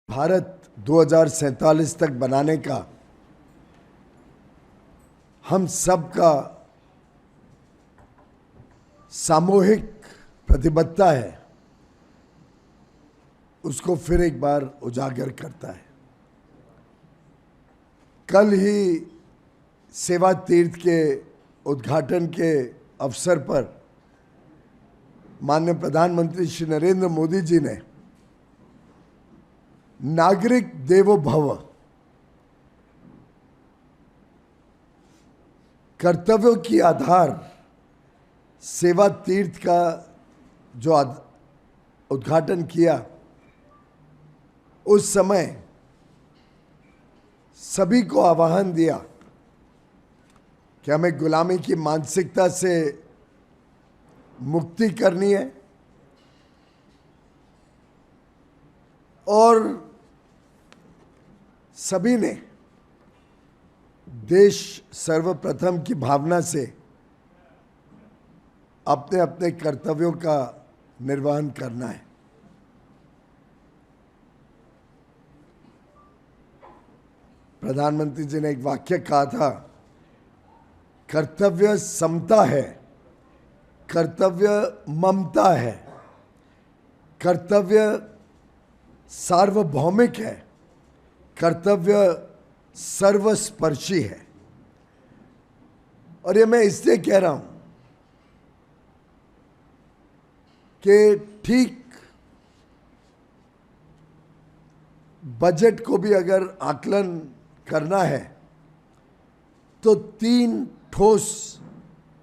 भारत 2047 तक बनाने का हम सब का सामूहिक प्रतिबद्धता है, उसको फिर एक बार उजागर करता है। कल ही सेवा तीर्थ के उद्घाटन के अवसर पर माननीय प्रधानमंत्री श्री नरेंद्र मोदी जी ने नागरिक देवो भव, कर्तव्यों की आधार सेवा तीर्थ का जो उद्घाटन किया, उस समय सभी को आह्वान दिया कि हमें गुलामी की मानसिकता से मुक्ति करनी है और सभी ने देश सर्वप्रथम की भावना से अपने अपने कर्तव्यों का निर्वहन करना है। प्रधानमंत्री जी ने एक वाक्य कहा था, कर्तव्य समता है, कर्तव्य ममता है, कर्तव्य सार्वभौमिक है, कर्तव्य सर्वस्पर्शी है। और ये मैं इसलिए कह रहा हूं कि ठीक बजट को भी अगर आकलन करना है तो 3 ठोस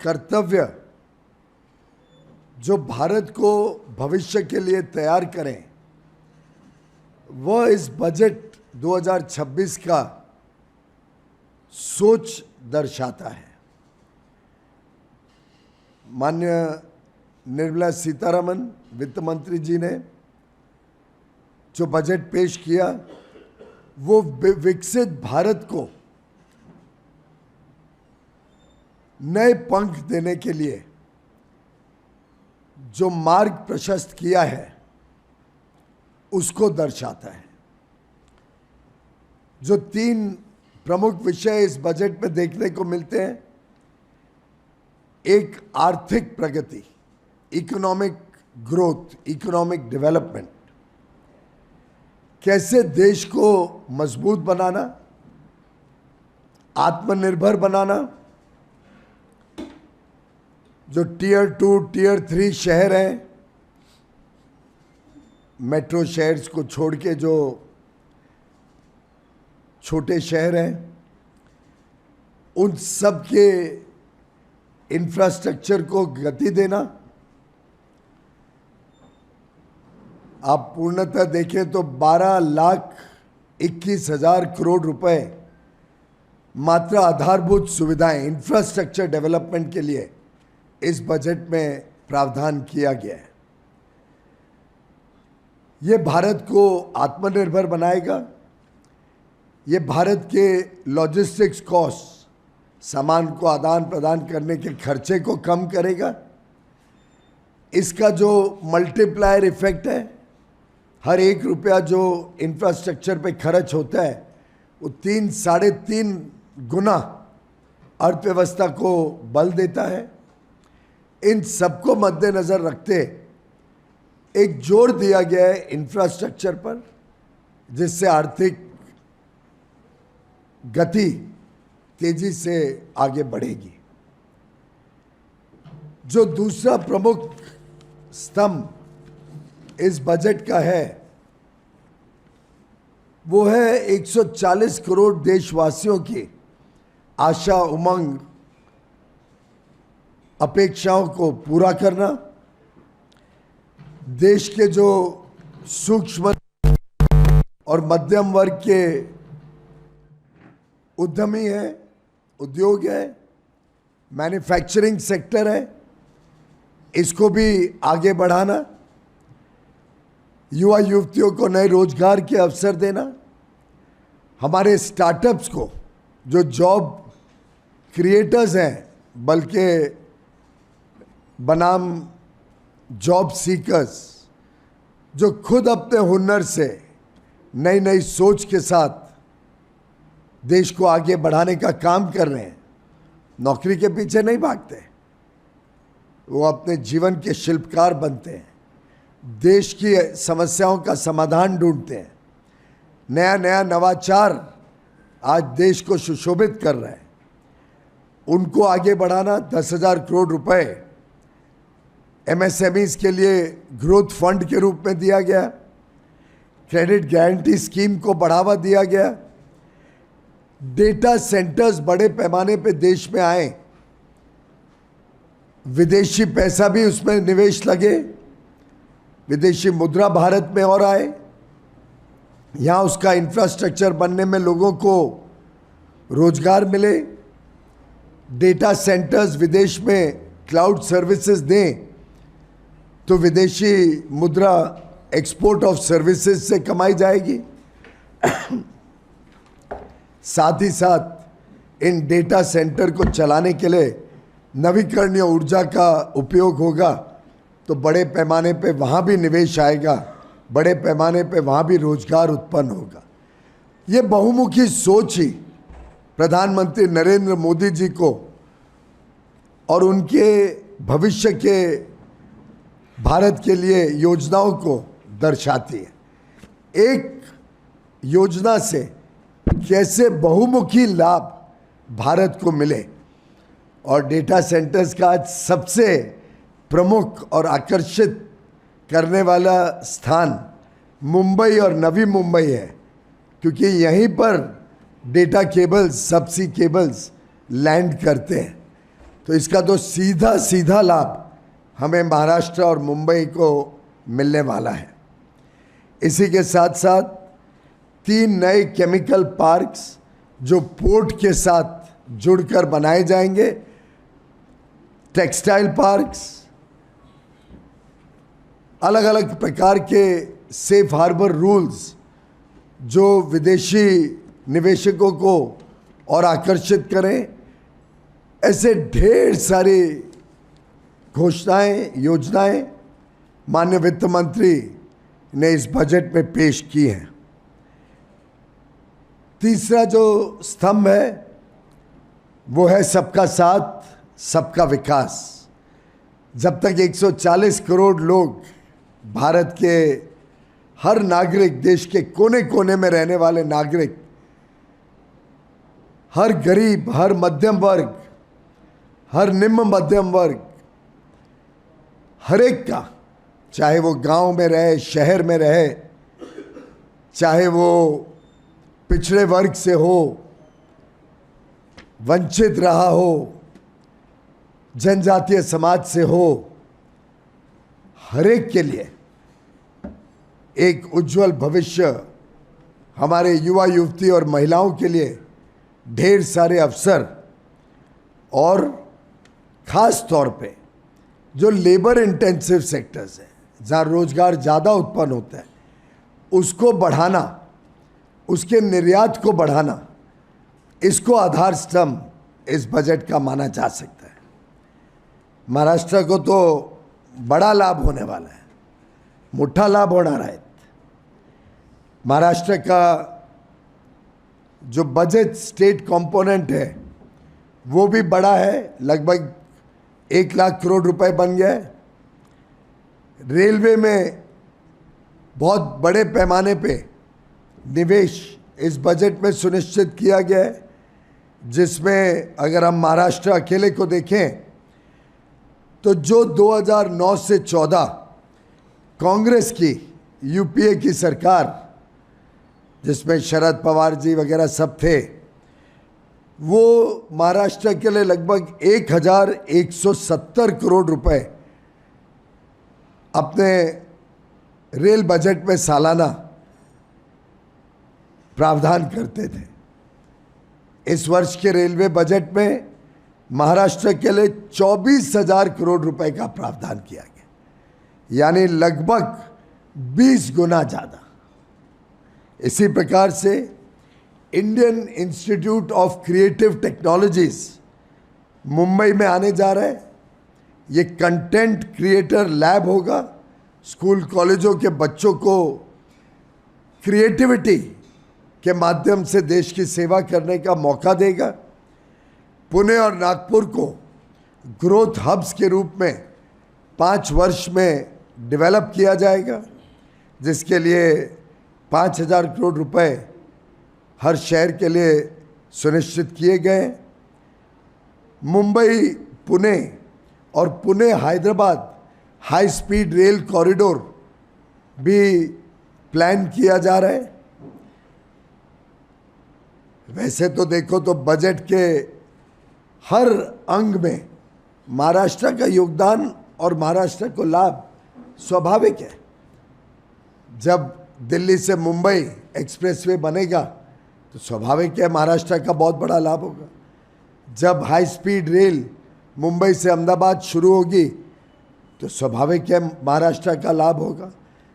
कर्तव्य जो भारत को भविष्य के लिए तैयार करें, वह इस बजट 2026 का सोच दर्शाता है। माननीय निर्मला सीतारमण वित्त मंत्री जी ने जो बजट पेश किया, वो विकसित भारत को नए पंख देने के लिए जो मार्ग प्रशस्त किया है, उसको दर्शाता है। जो 3 प्रमुख विषय इस बजट में देखने को मिलते हैं, एक आर्थिक प्रगति, इकोनॉमिक ग्रोथ, इकोनॉमिक डेवलपमेंट, कैसे देश को मजबूत बनाना, आत्मनिर्भर बनाना, जो टियर 2, टियर 3 शहर हैं, मेट्रो शहर्स को छोड़ के जो छोटे शहर हैं, उन सब के इंफ्रास्ट्रक्चर को गति देना। आप पूर्णतः देखें तो 12,21,000 करोड़ रुपए मात्र आधारभूत सुविधाएं, इंफ्रास्ट्रक्चर डेवलपमेंट के लिए इस बजट में प्रावधान किया गया है। ये भारत को आत्मनिर्भर बनाएगा, ये भारत के लॉजिस्टिक्स कॉस्ट, सामान को आदान प्रदान करने के खर्चे को कम करेगा। इसका जो मल्टीप्लायर इफेक्ट है, हर 1 रुपया जो इंफ्रास्ट्रक्चर पे खर्च होता है, वो 3-3.5 गुना अर्थव्यवस्था को बल देता है। इन सबको मद्देनजर रखते एक जोर दिया गया है इंफ्रास्ट्रक्चर पर, जिससे आर्थिक गति तेजी से आगे बढ़ेगी। जो दूसरा प्रमुख स्तंभ इस बजट का है, वो है 140 करोड़ देशवासियों की आशा, उमंग, अपेक्षाओं को पूरा करना। देश के जो सूक्ष्म और मध्यम वर्ग के उद्यमी है, उद्योग है, मैन्युफैक्चरिंग सेक्टर है, इसको भी आगे बढ़ाना, युवा युवतियों को नए रोजगार के अवसर देना, हमारे स्टार्टअप्स को जो जॉब क्रिएटर्स हैं, बल्कि बनाम जॉब सीकर्स, जो खुद अपने हुनर से नई नई सोच के साथ देश को आगे बढ़ाने का काम कर रहे हैं। नौकरी के पीछे नहीं भागते, वो अपने जीवन के शिल्पकार बनते हैं, देश की समस्याओं का समाधान ढूंढते हैं। नया नया नवाचार आज देश को सुशोभित कर रहा है। उनको आगे बढ़ाना 10,000 करोड़ रुपए एमएसएमईज के लिए ग्रोथ फंड के रूप में दिया गया, क्रेडिट गारंटी स्कीम को बढ़ावा दिया गया, डेटा सेंटर्स बड़े पैमाने पे देश में आए, विदेशी पैसा भी उसमें निवेश लगे, विदेशी मुद्रा भारत में और आए, यहाँ उसका इंफ्रास्ट्रक्चर बनने में लोगों को रोजगार मिले, डेटा सेंटर्स विदेश में क्लाउड सर्विसेज दें तो विदेशी मुद्रा एक्सपोर्ट ऑफ सर्विसेज से कमाई जाएगी। साथ ही साथ इन डेटा सेंटर को चलाने के लिए नवीकरणीय ऊर्जा का उपयोग होगा तो बड़े पैमाने पे वहाँ भी निवेश आएगा, बड़े पैमाने पे वहाँ भी रोजगार उत्पन्न होगा। ये बहुमुखी सोच ही प्रधानमंत्री नरेंद्र मोदी जी को और उनके भविष्य के भारत के लिए योजनाओं को दर्शाती है। एक योजना से कैसे बहुमुखी लाभ भारत को मिले, और डेटा सेंटर्स का आज सबसे प्रमुख और आकर्षित करने वाला स्थान मुंबई और नवी मुंबई है, क्योंकि यहीं पर डेटा केबल्स, सबसी केबल्स लैंड करते हैं। तो इसका तो सीधा सीधा लाभ हमें महाराष्ट्र और मुंबई को मिलने वाला है। इसी के साथ साथ 3 नए केमिकल पार्क्स जो पोर्ट के साथ जुड़कर बनाए जाएंगे, टेक्सटाइल पार्क्स, अलग अलग प्रकार के सेफ हार्बर रूल्स जो विदेशी निवेशकों को और आकर्षित करें, ऐसे ढेर सारी घोषणाएं, योजनाएं माननीय वित्त मंत्री ने इस बजट में पेश की हैं। तीसरा जो स्तंभ है वो है सबका साथ सबका विकास। जब तक 140 करोड़ लोग, भारत के हर नागरिक, देश के कोने कोने में रहने वाले नागरिक, हर गरीब, हर मध्यम वर्ग, हर निम्न मध्यम वर्ग, हर एक का, चाहे वो गांव में रहे, शहर में रहे, चाहे वो पिछड़े वर्ग से हो, वंचित रहा हो, जनजातीय समाज से हो, हर एक के लिए एक उज्जवल भविष्य, हमारे युवा युवती और महिलाओं के लिए ढेर सारे अवसर, और ख़ास तौर पे जो लेबर इंटेंसिव सेक्टर्स हैं, जहाँ रोजगार ज़्यादा उत्पन्न होता है, उसको बढ़ाना, उसके निर्यात को बढ़ाना, इसको आधार स्तंभ इस बजट का माना जा सकता है। महाराष्ट्र को तो बड़ा लाभ होने वाला है, मुठ्ठा लाभ होना रहा है। महाराष्ट्र का जो बजट स्टेट कंपोनेंट है वो भी बड़ा है, लगभग 1 लाख करोड़ रुपए बन गया है। रेलवे में बहुत बड़े पैमाने पे निवेश इस बजट में सुनिश्चित किया गया है, जिसमें अगर हम महाराष्ट्र अकेले को देखें तो जो 2009 से 14 कांग्रेस की यूपीए की सरकार, जिसमें शरद पवार जी वगैरह सब थे, वो महाराष्ट्र के लिए लगभग 1,170 करोड़ रुपए अपने रेल बजट में सालाना प्रावधान करते थे। इस वर्ष के रेलवे बजट में महाराष्ट्र के लिए 24,000 करोड़ रुपए का प्रावधान किया गया, यानी लगभग 20 गुना ज़्यादा। इसी प्रकार से Indian institute of creative technologies Mumbai में आने जा रहा है। ये कंटेंट क्रिएटर लैब होगा, स्कूल कॉलेजों के बच्चों को क्रिएटिविटी के माध्यम से देश की सेवा करने का मौका देगा। पुणे और नागपुर को ग्रोथ हब्स के रूप में 5 वर्ष में डेवलप किया जाएगा, जिसके लिए 5,000 करोड़ रुपए हर शहर के लिए सुनिश्चित किए गए। मुंबई पुणे और Pune Hyderabad high speed rail corridor भी प्लान किया जा रहा है। वैसे तो देखो तो बजट के हर अंग में महाराष्ट्र का योगदान और महाराष्ट्र को लाभ स्वाभाविक है। जब दिल्ली से मुंबई एक्सप्रेसवे बनेगा तो स्वाभाविक है महाराष्ट्र का बहुत बड़ा लाभ होगा। जब हाई स्पीड रेल मुंबई से अहमदाबाद शुरू होगी तो स्वाभाविक है महाराष्ट्र का लाभ होगा।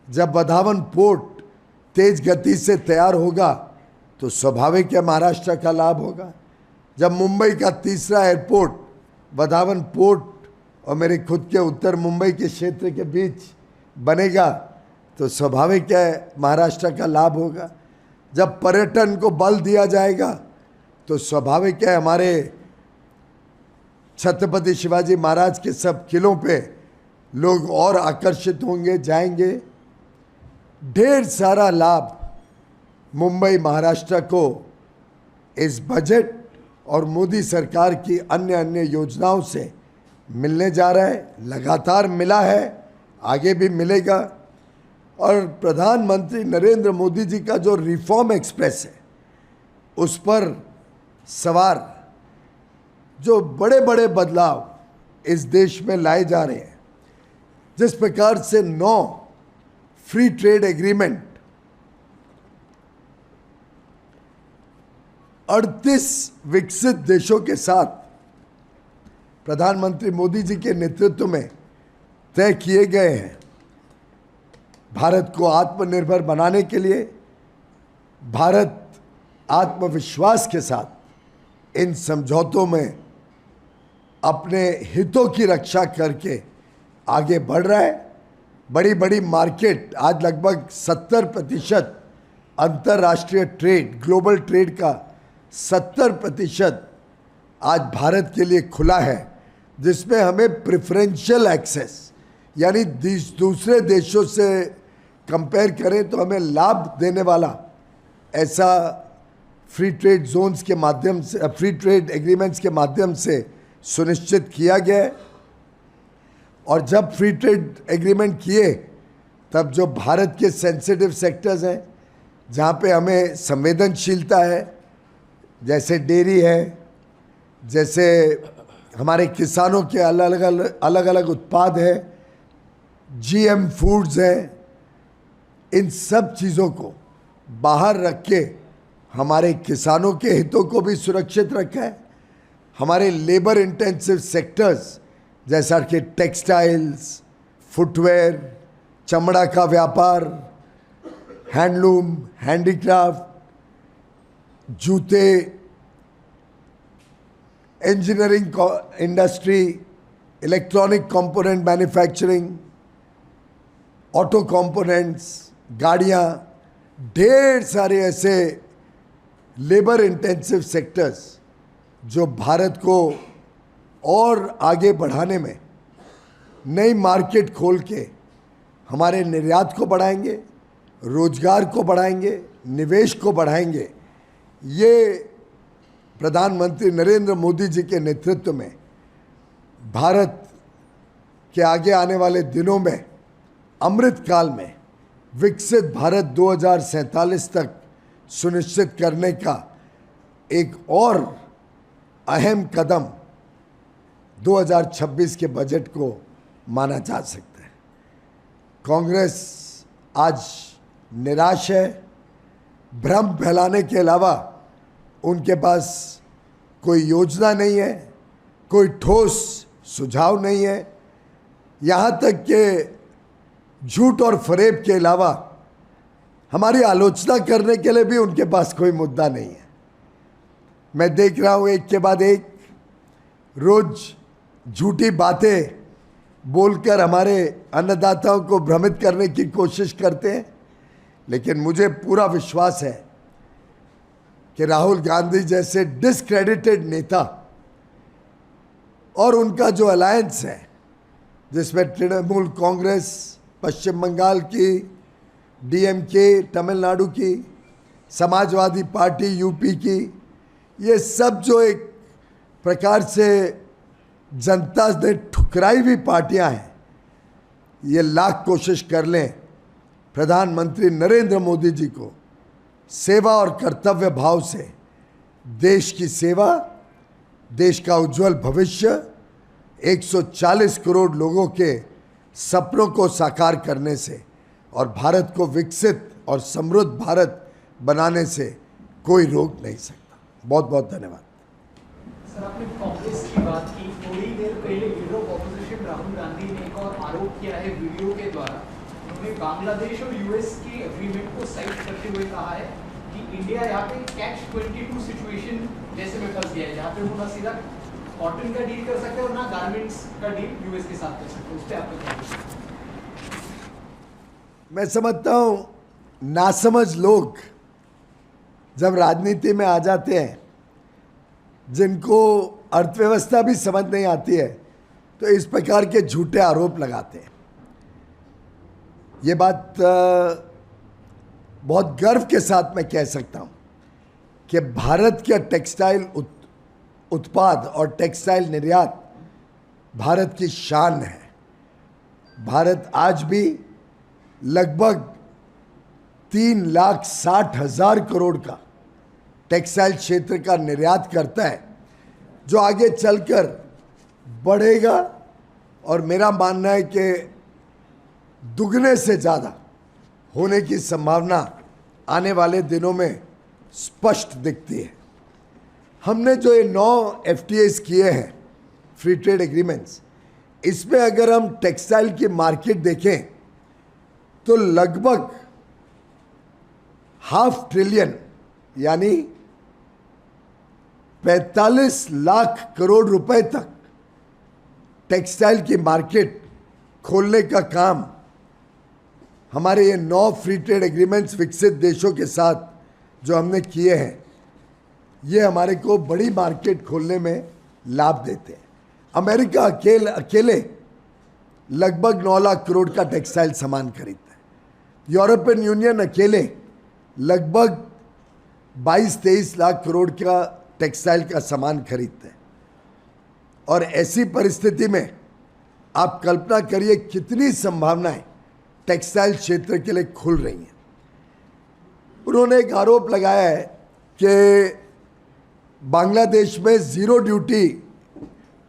जब वधावन पोर्ट तेज गति से तैयार होगा तो स्वाभाविक है महाराष्ट्र का लाभ होगा। जब मुंबई का तीसरा एयरपोर्ट वधावन पोर्ट और मेरे खुद के उत्तर मुंबई के क्षेत्र के बीच बनेगा तो स्वाभाविक है महाराष्ट्र का लाभ होगा। जब पर्यटन को बल दिया जाएगा तो स्वाभाविक है हमारे छत्रपति शिवाजी महाराज के सब किलों पे लोग और आकर्षित होंगे, जाएंगे। ढेर सारा लाभ मुंबई महाराष्ट्र को इस बजट और मोदी सरकार की अन्य अन्य योजनाओं से मिलने जा रहा है। लगातार मिला है, आगे भी मिलेगा। और प्रधानमंत्री नरेंद्र मोदी जी का जो रिफॉर्म एक्सप्रेस है उस पर सवार जो बड़े बड़े बदलाव इस देश में लाए जा रहे हैं, जिस प्रकार से 9 फ्री ट्रेड एग्रीमेंट 38 विकसित देशों के साथ प्रधानमंत्री मोदी जी के नेतृत्व में तय किए गए हैं। भारत को आत्मनिर्भर बनाने के लिए भारत आत्मविश्वास के साथ इन समझौतों में अपने हितों की रक्षा करके आगे बढ़ रहा है। बड़ी बड़ी मार्केट आज लगभग 70% अंतर्राष्ट्रीय ट्रेड, ग्लोबल ट्रेड का 70% आज भारत के लिए खुला है, जिसमें हमें प्रेफरेंशियल एक्सेस यानी दूसरे देशों से कंपेयर करें तो हमें लाभ देने वाला ऐसा फ्री ट्रेड जोन्स के माध्यम से, फ्री ट्रेड एग्रीमेंट्स के माध्यम से सुनिश्चित किया गया है। और जब फ्री ट्रेड एग्रीमेंट किए तब जो भारत के सेंसिटिव सेक्टर्स हैं जहाँ पे हमें संवेदनशीलता है, जैसे डेयरी है, जैसे हमारे किसानों के अलग अलग उत्पाद है, जीएम फूड्स है, इन सब चीज़ों को बाहर रख के हमारे किसानों के हितों को भी सुरक्षित रखा है। हमारे लेबर इंटेंसिव सेक्टर्स जैसा कि टेक्सटाइल्स, फुटवेयर, चमड़ा का व्यापार, हैंडलूम, हैंडीक्राफ्ट, जूते, engineering industry, electronic component manufacturing, auto components, गाड़ियाँ, ढेर सारे ऐसे लेबर इंटेंसिव सेक्टर्स जो भारत को और आगे बढ़ाने में नई मार्केट खोल के हमारे निर्यात को बढ़ाएंगे, रोजगार को बढ़ाएंगे, निवेश को बढ़ाएंगे। ये प्रधानमंत्री नरेंद्र मोदी जी के नेतृत्व में भारत के आगे आने वाले दिनों में अमृत काल में विकसित भारत 2047 तक सुनिश्चित करने का एक और अहम कदम 2026 के बजट को माना जा सकता है। कांग्रेस आज निराश है। भ्रम फैलाने के अलावा उनके पास कोई योजना नहीं है, कोई ठोस सुझाव नहीं है। यहाँ तक कि झूठ और फरेब के अलावा हमारी आलोचना करने के लिए भी उनके पास कोई मुद्दा नहीं है। मैं देख रहा हूँ एक के बाद एक रोज झूठी बातें बोलकर हमारे अन्नदाताओं को भ्रमित करने की कोशिश करते हैं, लेकिन मुझे पूरा विश्वास है कि राहुल गांधी जैसे डिस्क्रेडिटेड नेता और उनका जो अलायंस है, जिसमें तृणमूल कांग्रेस पश्चिम बंगाल की, डीएमके तमिलनाडु की, समाजवादी पार्टी यूपी की, ये सब जो एक प्रकार से जनता ने ठुकराई हुई पार्टियां हैं, ये लाख कोशिश कर लें प्रधानमंत्री नरेंद्र मोदी जी को सेवा और कर्तव्य भाव से देश की सेवा, देश का उज्जवल भविष्य, 140 करोड़ लोगों के सपनों को साकार करने से और भारत को विकसित और समृद्ध भारत बनाने से कोई रोक नहीं सकता। बहुत बहुत धन्यवाद। सर, आपने कांग्रेस की बात की। थोड़ी देर पहले leader of opposition Rahul Gandhi ने एक और आरोप किया है वीडियो के द्वारा। उन्होंने बांग्लादेश और यूएस के एग्रीमेंट को साइड करते हुए कहा है कि इंडिया यहाँ पे कैच 22 सिचुएशन जैसे में फंस गया है, जहाँ पे वो ना सीधा कॉटन का डील कर सकते हैं और ना गारमेंट्स का डील यूएस के साथ कर सकते हैं। उस पर आपका क्या? मैं समझता हूँ नासमझ लोग जब राजनीति में आ जाते हैं, जिनको अर्थव्यवस्था भी समझ नहीं आती है, तो इस प्रकार के झूठे आरोप लगाते हैं। ये बात बहुत गर्व के साथ मैं कह सकता हूँ कि भारत के टेक्सटाइल उत्पाद और टेक्सटाइल निर्यात भारत की शान है। भारत आज भी लगभग 3,60,000 करोड़ का टेक्सटाइल क्षेत्र का निर्यात करता है, जो आगे चलकर बढ़ेगा और मेरा मानना है कि दुगने से ज़्यादा होने की संभावना आने वाले दिनों में स्पष्ट दिखती है। हमने जो ये 9 FTAs किए हैं, फ्री ट्रेड एग्रीमेंट्स, इसमें अगर हम टेक्सटाइल की मार्केट देखें तो लगभग ½ ट्रिलियन यानी 45 लाख करोड़ रुपए तक टेक्सटाइल की मार्केट खोलने का काम हमारे ये 9 फ्री ट्रेड एग्रीमेंट्स विकसित देशों के साथ जो हमने किए हैं, ये हमारे को बड़ी मार्केट खोलने में लाभ देते हैं। अमेरिका अकेले लगभग 9 लाख करोड़ का टेक्सटाइल सामान खरीदता है। यूरोपियन यूनियन अकेले लगभग 22-23 लाख करोड़ का टेक्सटाइल का सामान खरीदते हैं। और ऐसी परिस्थिति में आप कल्पना करिए कितनी संभावनाएं टेक्सटाइल क्षेत्र के लिए खुल रही हैं। उन्होंने एक आरोप लगाया है कि बांग्लादेश में ज़ीरो ड्यूटी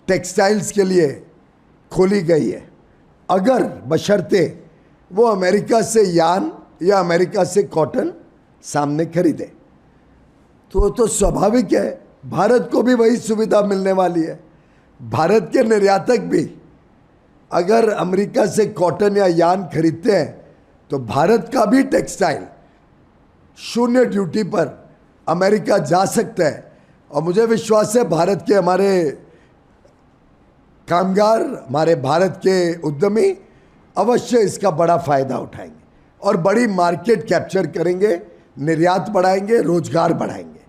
टेक्सटाइल्स के लिए खोली गई है, अगर बशर्ते वो अमेरिका से यान या अमेरिका से कॉटन सामने खरीदे। तो स्वाभाविक है भारत को भी वही सुविधा मिलने वाली है। भारत के निर्यातक भी अगर अमेरिका से कॉटन या यान खरीदते हैं तो भारत का भी टेक्सटाइल 0 ड्यूटी पर अमेरिका जा सकता है। और मुझे विश्वास है भारत के हमारे कामगार, हमारे भारत के उद्यमी अवश्य इसका बड़ा फायदा उठाएंगे और बड़ी मार्केट कैप्चर करेंगे, निर्यात बढ़ाएंगे, रोजगार बढ़ाएंगे।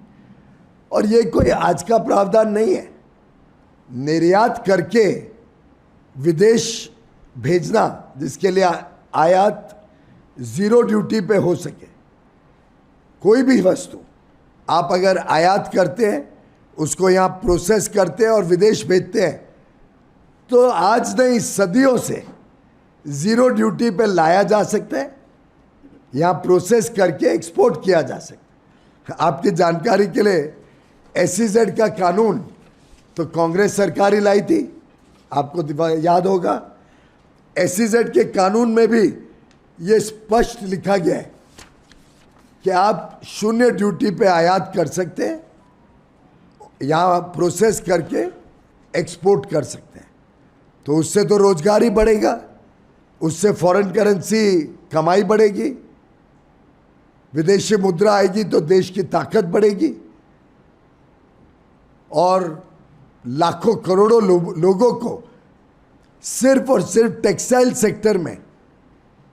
और ये कोई आज का प्रावधान नहीं है। निर्यात करके विदेश भेजना, जिसके लिए आयात ज़ीरो ड्यूटी पे हो सके, कोई भी वस्तु आप अगर आयात करते हैं, उसको यहाँ प्रोसेस करते हैं और विदेश भेजते हैं, तो आज नहीं सदियों से ज़ीरो ड्यूटी पे लाया जा सकता है, यहाँ प्रोसेस करके एक्सपोर्ट किया जा सकता है। आपकी जानकारी के लिए SEZ का कानून तो कांग्रेस सरकार ही लाई थी, आपको याद होगा। SEZ के कानून में भी ये स्पष्ट लिखा गया है कि आप 0 ड्यूटी पे आयात कर सकते हैं, यहाँ प्रोसेस करके एक्सपोर्ट कर सकते हैं। तो उससे तो रोजगार ही बढ़ेगा, उससे फॉरेन करेंसी कमाई बढ़ेगी, विदेशी मुद्रा आएगी तो देश की ताकत बढ़ेगी और लाखों करोड़ों लोगों को सिर्फ और सिर्फ टेक्सटाइल सेक्टर में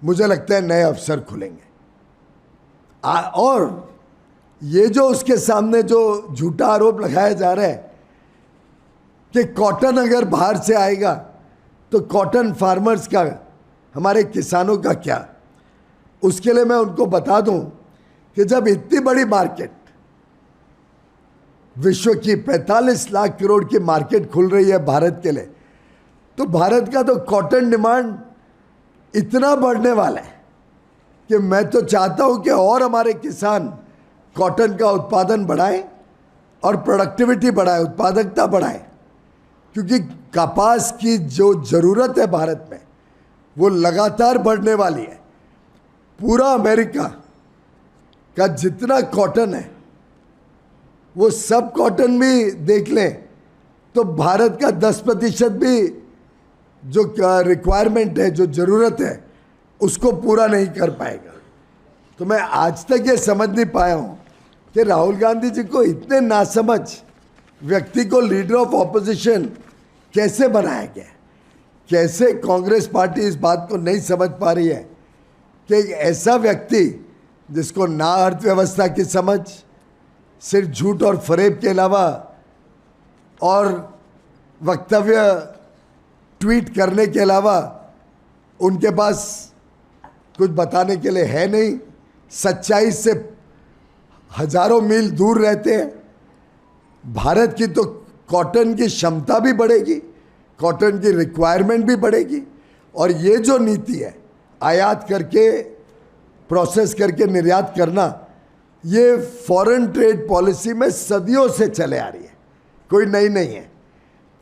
मुझे लगता है नए अवसर खुलेंगे। और ये जो उसके सामने जो झूठा आरोप लगाया जा रहा है कि कॉटन अगर बाहर से आएगा तो कॉटन फार्मर्स का, हमारे किसानों का क्या, उसके लिए मैं उनको बता दूं कि जब इतनी बड़ी मार्केट, विश्व की 45 लाख करोड़ की मार्केट खुल रही है भारत के लिए, तो भारत का तो कॉटन डिमांड इतना बढ़ने वाला है कि मैं तो चाहता हूं कि और हमारे किसान कॉटन का उत्पादन बढ़ाएं और प्रोडक्टिविटी बढ़ाएं, उत्पादकता बढ़ाएं, क्योंकि कपास की जो ज़रूरत है भारत में वो लगातार बढ़ने वाली है। पूरा अमेरिका का जितना कॉटन है वो सब कॉटन भी देख लें तो भारत का 10% भी जो रिक्वायरमेंट है, जो ज़रूरत है, उसको पूरा नहीं कर पाएगा। तो मैं आज तक ये समझ नहीं पाया हूँ कि राहुल गांधी जी को इतने नासमझ व्यक्ति को लीडर ऑफ ऑपोजिशन कैसे बनाया गया, कैसे कांग्रेस पार्टी इस बात को नहीं समझ पा रही है कि एक ऐसा व्यक्ति जिसको ना अर्थव्यवस्था की समझ, सिर्फ झूठ और फरेब के अलावा और वक्तव्य ट्वीट करने के अलावा उनके पास कुछ बताने के लिए है नहीं, सच्चाई से हजारों मील दूर रहते हैं। भारत की तो कॉटन की क्षमता भी बढ़ेगी, कॉटन की रिक्वायरमेंट भी बढ़ेगी, और ये जो नीति है आयात करके प्रोसेस करके निर्यात करना, ये फॉरेन ट्रेड पॉलिसी में सदियों से चले आ रही है, कोई नई नहीं है।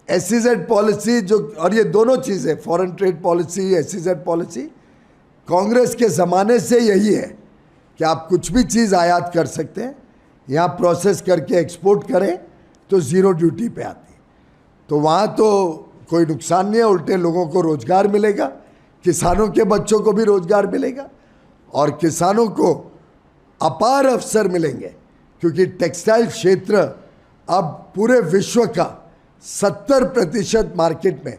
एसईजेड पॉलिसी जो, और ये दोनों चीज़ें, foreign trade policy, SEZ policy, Congress के ज़माने से यही है कि आप कुछ भी चीज़ आयात कर सकते हैं, यहाँ प्रोसेस करके एक्सपोर्ट करें तो ज़ीरो ड्यूटी पे आती है, तो वहाँ तो कोई नुकसान नहीं है, उल्टे लोगों को रोज़गार मिलेगा, किसानों के बच्चों को भी रोज़गार मिलेगा और किसानों को अपार अवसर मिलेंगे, क्योंकि टेक्सटाइल क्षेत्र अब पूरे विश्व का 70% मार्केट में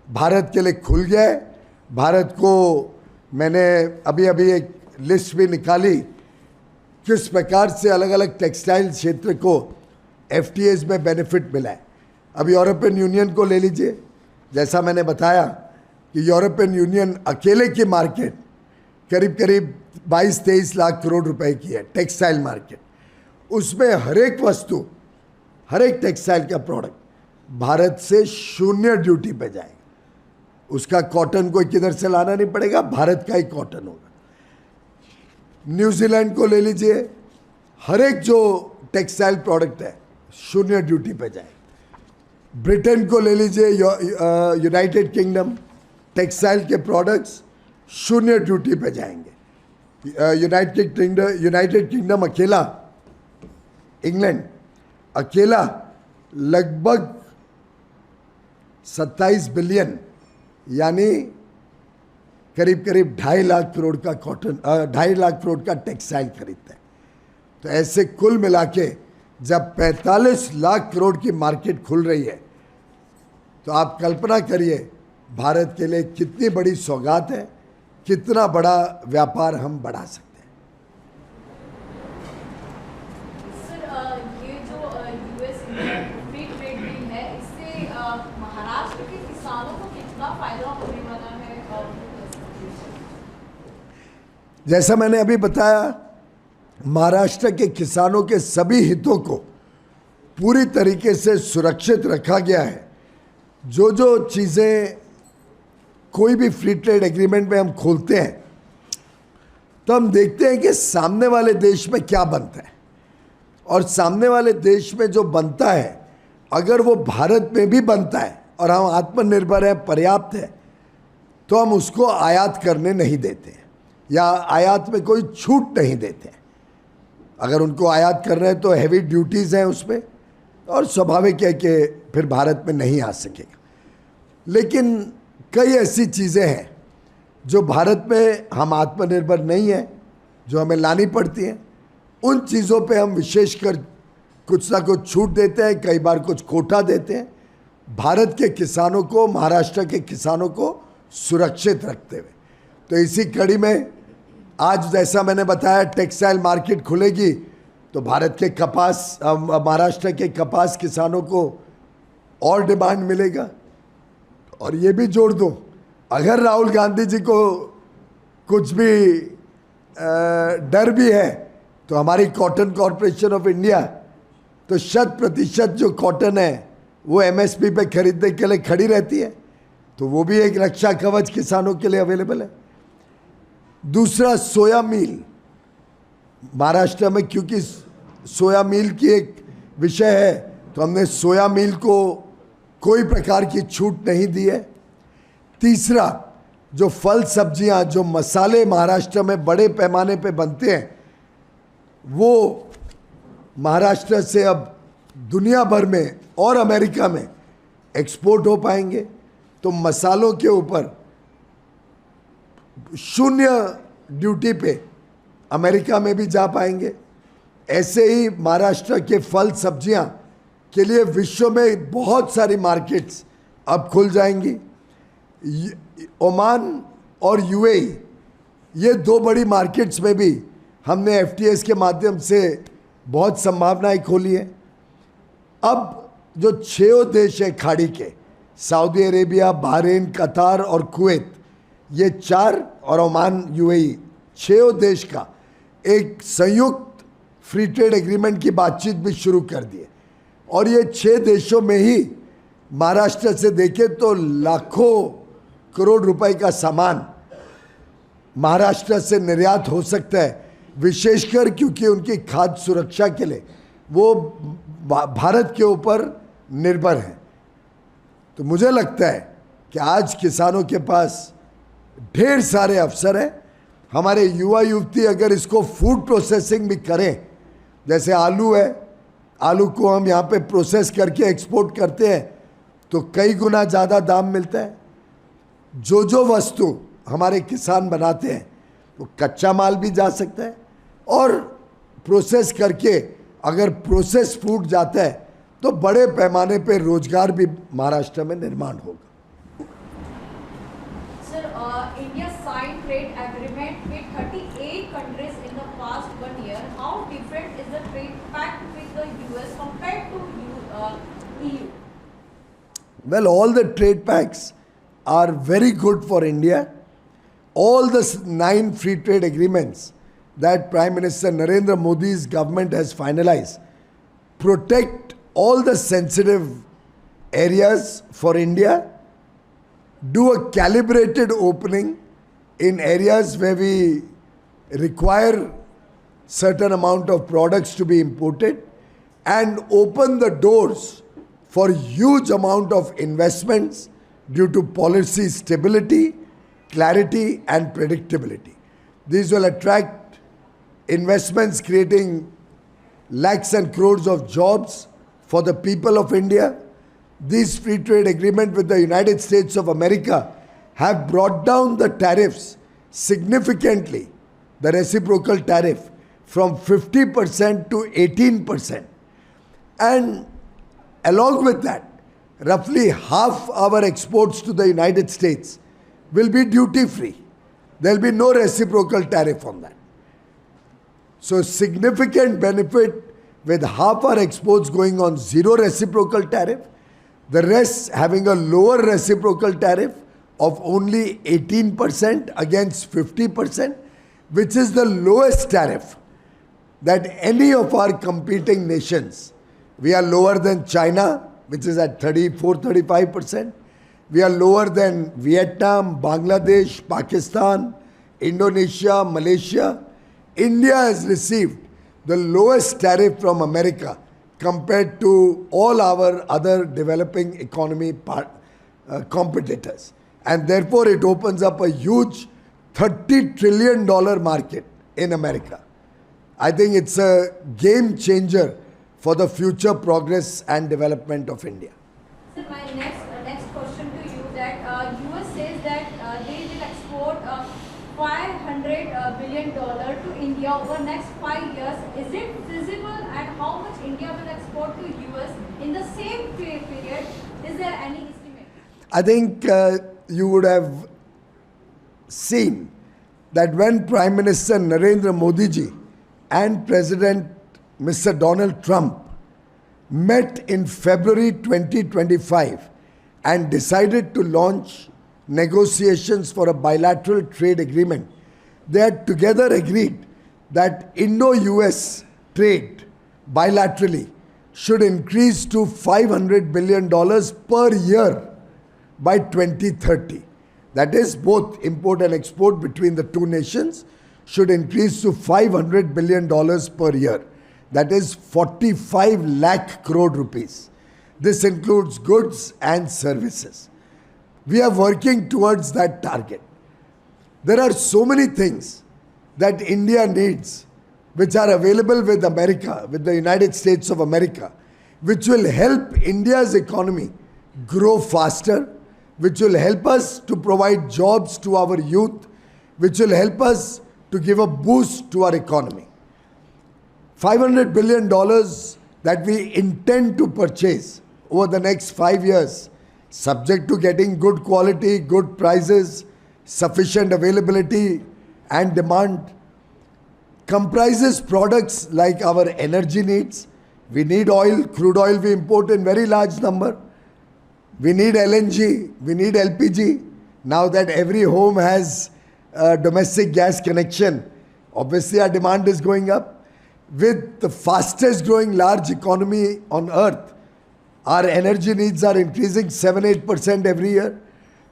भारत के लिए खुल गया है। भारत को, मैंने अभी अभी एक लिस्ट भी निकाली किस प्रकार से अलग अलग टेक्सटाइल क्षेत्र को एफटीएस में बेनिफिट मिला है। अब यूरोपियन यूनियन को ले लीजिए, जैसा मैंने बताया कि यूरोपियन यूनियन अकेले की मार्केट करीब करीब 22-23 लाख करोड़ रुपए की है, टेक्सटाइल मार्केट। उसमें हर एक वस्तु, हर एक टेक्सटाइल का प्रोडक्ट भारत से 0 ड्यूटी पे जाएगा, उसका कॉटन कोई किधर से लाना नहीं पड़ेगा, भारत का ही कॉटन होगा। न्यूजीलैंड को ले लीजिए, हर एक जो टेक्सटाइल प्रोडक्ट है 0 ड्यूटी पे जाएगा। ब्रिटेन को ले लीजिए, यूनाइटेड किंगडम, टेक्सटाइल के प्रोडक्ट्स 0 ड्यूटी पे जाएंगे। यूनाइटेड किंगडम अकेला, इंग्लैंड अकेला लगभग 27 बिलियन यानी करीब करीब 2.5 लाख करोड़ का कॉटन, 2.5 लाख करोड़ का टेक्सटाइल खरीदता है। तो ऐसे कुल मिला के जब 45 लाख करोड़ की मार्केट खुल रही है, तो आप कल्पना करिए भारत के लिए कितनी बड़ी सौगात है, कितना बड़ा व्यापार हम बढ़ा सकते हैं। ये जो यूएस फ्री ट्रेड डील है, इससे महाराष्ट्र के किसानों को कितना फायदा होने वाला है? जैसा मैंने अभी बताया, महाराष्ट्र के किसानों के सभी हितों को पूरी तरीके से सुरक्षित रखा गया है। जो जो चीज़ें कोई भी फ्री ट्रेड एग्रीमेंट में हम खोलते हैं तो हम देखते हैं कि सामने वाले देश में क्या बनता है, और सामने वाले देश में जो बनता है अगर वो भारत में भी बनता है और हम आत्मनिर्भर हैं, पर्याप्त है, तो हम उसको आयात करने नहीं देते हैं या आयात में कोई छूट नहीं देते हैं। अगर उनको आयात कर रहे हैं तो हैवी ड्यूटीज़ हैं उस पर, और स्वाभाविक है कि फिर भारत में नहीं आ सकेगा। लेकिन कई ऐसी चीज़ें हैं जो भारत में हम आत्मनिर्भर नहीं हैं, जो हमें लानी पड़ती हैं, उन चीज़ों पे हम विशेषकर कुछ ना कुछ छूट देते हैं, कई बार कुछ कोटा देते हैं, भारत के किसानों को, महाराष्ट्र के किसानों को सुरक्षित रखते हुए। तो इसी कड़ी में आज जैसा मैंने बताया टेक्सटाइल मार्केट खुलेगी तो भारत के कपास महाराष्ट्र के कपास किसानों को और डिमांड मिलेगा। और ये भी जोड़ दूं, अगर राहुल गांधी जी को कुछ भी डर भी है तो हमारी कॉटन कॉरपोरेशन ऑफ इंडिया तो 100% जो कॉटन है वो एमएसपी पे खरीदने के लिए खड़ी रहती है, तो वो भी एक रक्षा कवच किसानों के लिए अवेलेबल है। दूसरा, सोया मील महाराष्ट्र में, क्योंकि सोया मील की एक विषय है तो हमने सोया मील को कोई प्रकार की छूट नहीं दी है। तीसरा, जो फल सब्जियां, जो मसाले महाराष्ट्र में बड़े पैमाने पे बनते हैं वो महाराष्ट्र से अब दुनिया भर में और अमेरिका में एक्सपोर्ट हो पाएंगे, तो मसालों के ऊपर 0 ड्यूटी पे अमेरिका में भी जा पाएंगे। ऐसे ही महाराष्ट्र के फल सब्जियां के लिए विश्व में बहुत सारी मार्केट्स अब खुल जाएंगी। ओमान और यूएई, ये 2 बड़ी मार्केट्स में भी हमने एफटीएस के माध्यम से बहुत संभावनाएं खोली हैं। अब जो 6 देश हैं खाड़ी के, सऊदी अरेबिया, बहरीन, कतार और कुवैत, ये 4 और ओमान, यूएई, 6 देश का एक संयुक्त फ्री ट्रेड एग्रीमेंट की बातचीत भी शुरू कर दी है। और ये 6 देशों में ही महाराष्ट्र से देखें तो लाखों करोड़ रुपए का सामान महाराष्ट्र से निर्यात हो सकता है, विशेषकर क्योंकि उनकी खाद्य सुरक्षा के लिए वो भारत के ऊपर निर्भर है। तो मुझे लगता है कि आज किसानों के पास ढेर सारे अवसर हैं। हमारे युवा युवती अगर इसको फूड प्रोसेसिंग भी करें, जैसे आलू है, आलू को हम यहाँ पे प्रोसेस करके एक्सपोर्ट करते हैं तो कई गुना ज़्यादा दाम मिलता है। जो वस्तु हमारे किसान बनाते हैं वो कच्चा माल भी जा सकता है और प्रोसेस करके अगर प्रोसेस फूड जाता है तो बड़े पैमाने पे रोजगार भी महाराष्ट्र में निर्माण होगा। Sir, India signed trade agreement with 38 countries in the past 1 year. How different is the trade pact with the US compared to EU? Well, all the trade pacts are very good for India. All the 9 free trade agreements that Prime Minister Narendra Modi's government has finalized protect all the sensitive areas for India, do a calibrated opening in areas where we require certain amount of products to be imported, and open the doors for huge amount of investments due to policy stability, clarity and predictability. These will attract investments creating lakhs and crores of jobs for the people of India. These free trade agreement with the United States of America have brought down the tariffs significantly, the reciprocal tariff from 50% to 18%. And along with that, roughly half our exports to the United States will be duty free. There will be no reciprocal tariff on that. So significant benefit with half our exports going on zero reciprocal tariff, the rest having a lower reciprocal tariff of only 18% against 50%, which is the lowest tariff that any of our competing nations. We are lower than China, which is at 34-35%. We are lower than Vietnam, Bangladesh, Pakistan, Indonesia, Malaysia. India has received the lowest tariff from America compared to all our other developing economy competitors. And therefore it opens up a huge $30 trillion market in America. I think it's a game changer for the future progress and development of India. Sir, my next question to you, that US says that they will export $500 billion to India over next 5 years. Is it feasible, and how much India will export to US in the same period? Is there any estimate? I think you would have seen that when Prime Minister Narendra Modi ji and President Mr. Donald Trump met in February 2025 and decided to launch negotiations for a bilateral trade agreement, they had together agreed that Indo-US trade bilaterally should increase to $500 billion per year by 2030. That is, both import and export between the two nations should increase to $500 billion per year. That is 45 lakh crore rupees. This includes goods and services. We are working towards that target. There are so many things that India needs which are available with America, with the United States of America, which will help India's economy grow faster, which will help us to provide jobs to our youth, which will help us to give a boost to our economy. $500 billion that we intend to purchase over the next 5 years, subject to getting good quality, good prices, sufficient availability and demand, comprises products like our energy needs. We need oil, crude oil we import in very large number. We need LNG, we need LPG. Now that every home has a domestic gas connection, obviously our demand is going up. With the fastest growing large economy on earth, our energy needs are increasing 7-8% every year.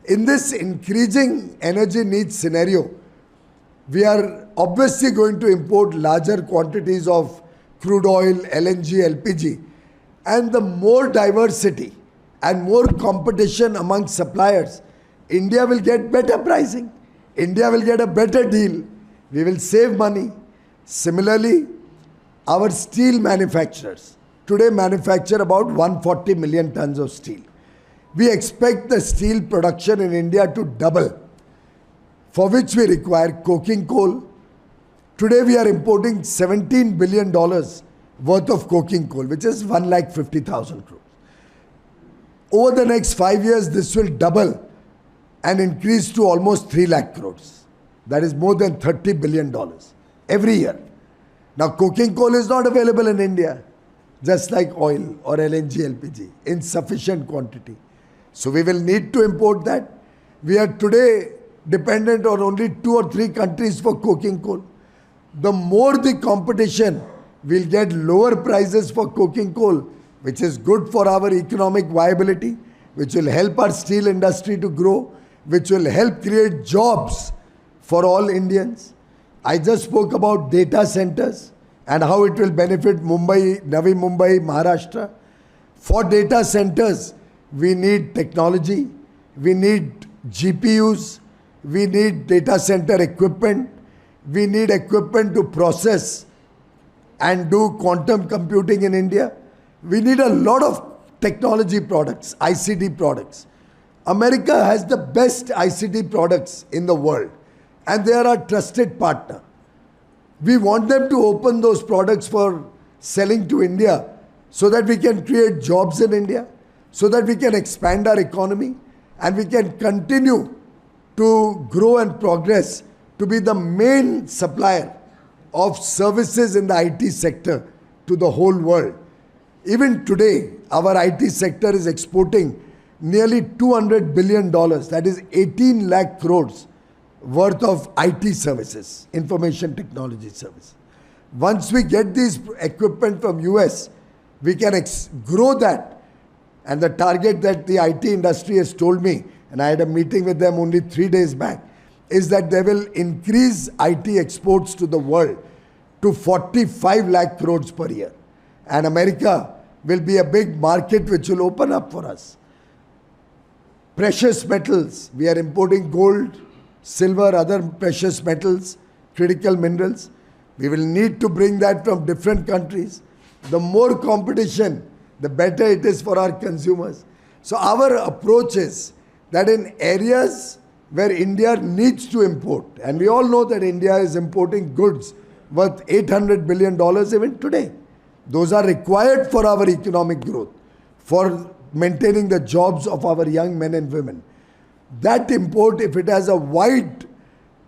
In this increasing energy needs scenario, we are obviously going to import larger quantities of crude oil, LNG, LPG, and the more diversity and more competition among suppliers, India will get better pricing. India will get a better deal. We will save money. Similarly, our steel manufacturers today manufacture about 140 million tons of steel. We expect the steel production in India to double, for which we require coking coal. Today we are importing $17 billion worth of coking coal, which is 1,50,000 crores. Over the next 5 years, this will double and increase to almost 3 lakh crores. That is more than $30 billion every year. Now, coking coal is not available in India, just like oil or LNG, LPG, in sufficient quantity. So we will need to import that. We are today dependent on only 2 or 3 countries for coking coal. The more the competition, we'll get lower prices for coking coal, which is good for our economic viability, which will help our steel industry to grow, which will help create jobs for all Indians. I just spoke about data centers and how it will benefit Mumbai, Navi Mumbai, Maharashtra. For data centers, we need technology, we need GPUs, we need data center equipment, we need equipment to process and do quantum computing in India. We need a lot of technology products, ICT products. America has the best ICT products in the world, and they are our trusted partner. We want them to open those products for selling to India so that we can create jobs in India, so that we can expand our economy and we can continue to grow and progress to be the main supplier of services in the IT sector to the whole world. Even today, our IT sector is exporting nearly $200 billion, that is 18 lakh crores worth of IT services, information technology services. Once we get these equipment from US, we can grow that. And the target that the IT industry has told me, and I had a meeting with them only 3 days back, is that they will increase IT exports to the world to 45 lakh crores per year. And America will be a big market which will open up for us. Precious metals, we are importing gold, silver, other precious metals, critical minerals. We will need to bring that from different countries. The more competition, the better it is for our consumers. So our approach is that in areas where India needs to import, and we all know that India is importing goods worth $800 billion even today. Those are required for our economic growth, for maintaining the jobs of our young men and women. That import, if it has a wide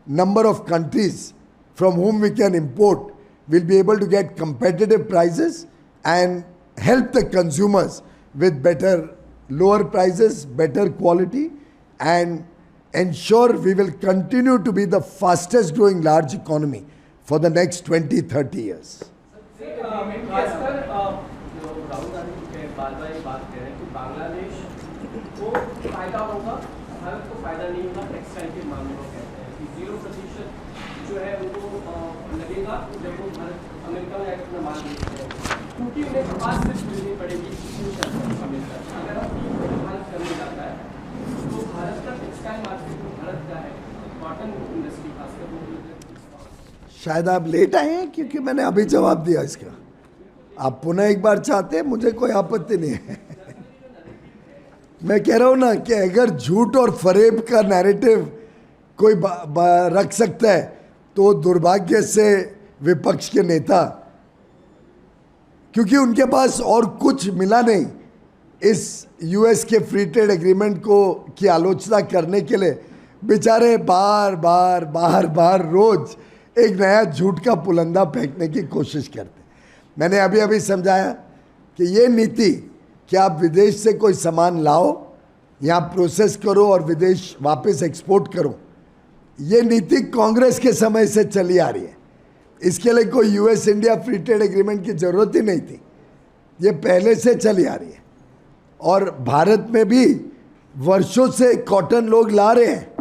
number of countries from whom we can import, we'll be able to get competitive prices and help the consumers with better, lower prices, better quality, and ensure we will continue to be the fastest growing large economy for the next 20-30 years. खासकर जो राहुल गांधी के बार बार ये बात कह रहे हैं कि बांग्लादेश को फायदा होगा, भारत को फायदा नहीं होगा, टेक्सटाइल के मामले में कहते हैं कि 0% जो है उनको लगेगा जब वो भारत अमेरिका में अपना माल बेचते हैं, क्योंकि उन्हें खास से खरीदनी पड़ेगी अमेरिका। अगर आप भारत करने जाता है तो भारत का टेक्सटाइल मार्केट में भारत का है, कॉटन इंडस्ट्री खासकर शायद आप लेट आए हैं क्योंकि मैंने अभी जवाब दिया इसका। आप पुनः एक बार चाहते हैं, मुझे कोई आपत्ति नहीं है। मैं कह रहा हूं ना कि अगर झूठ और फरेब का नैरेटिव कोई रख सकता है तो दुर्भाग्य से विपक्ष के नेता, क्योंकि उनके पास और कुछ मिला नहीं इस यूएस के फ्री ट्रेड एग्रीमेंट को की आलोचना करने के लिए, बेचारे बार बार रोज एक नया झूठ का पुलंदा फेंकने की कोशिश करते। मैंने अभी अभी समझाया कि ये नीति कि आप विदेश से कोई सामान लाओ, यहाँ प्रोसेस करो और विदेश वापस एक्सपोर्ट करो, ये नीति कांग्रेस के समय से चली आ रही है। इसके लिए कोई US India free trade agreement की ज़रूरत ही नहीं थी, ये पहले से चली आ रही है। और भारत में भी वर्षों से कॉटन लोग ला रहे हैं,